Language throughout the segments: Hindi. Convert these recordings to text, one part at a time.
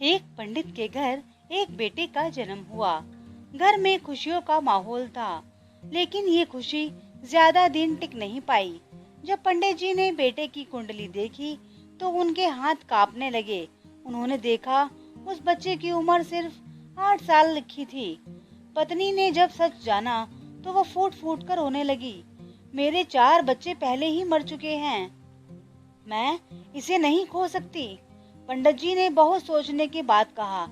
एक पंडित के घर एक बेटे का जन्म हुआ। घर में खुशियों का माहौल था, लेकिन ये खुशी ज्यादा दिन टिक नहीं पाई। जब पंडित जी ने बेटे की कुंडली देखी तो उनके हाथ कांपने लगे। उन्होंने देखा उस बच्चे की उम्र सिर्फ 8 साल लिखी थी। पत्नी ने जब सच जाना तो वो फूट फूट कर रोने लगी। मेरे 4 बच्चे पहले ही मर चुके हैं, मैं इसे नहीं खो सकती। पंडित जी ने बहुत सोचने के बाद कहा,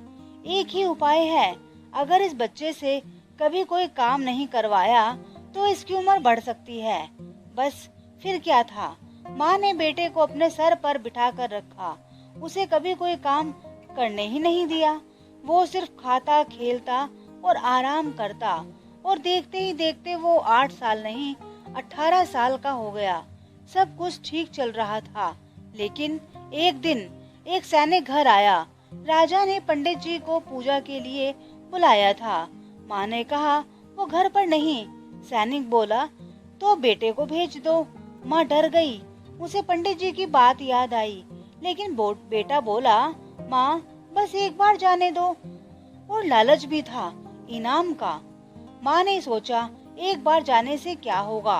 एक ही उपाय है। अगर इस बच्चे से कभी कोई काम नहीं करवाया तो इसकी उम्र बढ़ सकती है। बस फिर क्या था। माँ ने बेटे को अपने सर पर बिठा कर रखा। उसे कभी कोई काम करने ही नहीं दिया। वो सिर्फ खाता, खेलता और आराम करता। और देखते ही देखते वो 8 साल नहीं 18 साल का हो गया। सब कुछ ठीक चल रहा था, लेकिन एक दिन एक सैनिक घर आया। राजा ने पंडित जी को पूजा के लिए बुलाया था। माँ ने कहा वो घर पर नहीं। सैनिक बोला तो बेटे को भेज दो। माँ डर गई। उसे पंडित जी की बात याद आई, लेकिन बेटा बोला, माँ बस एक बार जाने दो। और लालच भी था इनाम का। माँ ने सोचा एक बार जाने से क्या होगा,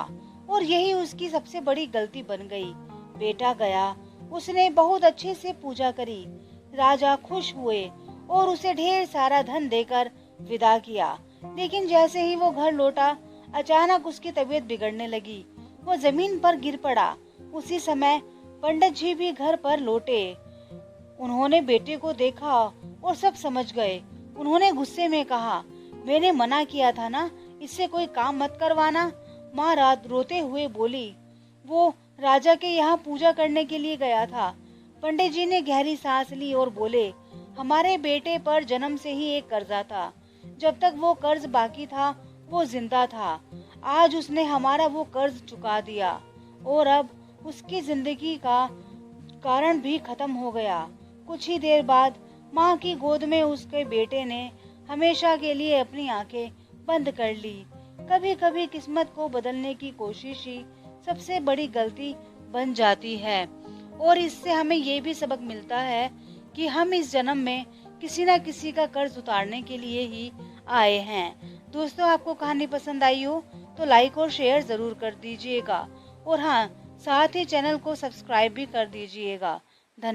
और यही उसकी सबसे बड़ी गलती बन गई। बेटा गया, उसने बहुत अच्छे से पूजा करी। राजा खुश हुए और उसे ढेर सारा धन देकर विदा किया। लेकिन जैसे ही वो घर लौटा, अचानक उसकी तबीयत बिगड़ने लगी। वो जमीन पर गिर पड़ा। उसी समय पंडित जी भी घर पर लौटे। उन्होंने बेटे को देखा और सब समझ गए। उन्होंने गुस्से में कहा, मैंने मना किया था ना, इससे कोई काम मत करवाना। माँ रात रोते हुए बोली, वो राजा के यहाँ पूजा करने के लिए गया था। पंडित जी ने गहरी सांस ली और बोले, हमारे बेटे पर जन्म से ही एक कर्जा था। जब तक वो कर्ज बाकी था वो जिंदा था। आज उसने हमारा वो कर्ज चुका दिया और अब उसकी जिंदगी का कारण भी खत्म हो गया। कुछ ही देर बाद माँ की गोद में उसके बेटे ने हमेशा के लिए अपनी आंखें बंद कर ली। कभी कभी किस्मत को बदलने की कोशिश ही सबसे बड़ी गलती बन जाती है। और इससे हमें ये भी सबक मिलता है कि हम इस जन्म में किसी न किसी का कर्ज उतारने के लिए ही आए हैं। दोस्तों, आपको कहानी पसंद आई हो तो लाइक और शेयर जरूर कर दीजिएगा। और हाँ, साथ ही चैनल को सब्सक्राइब भी कर दीजिएगा।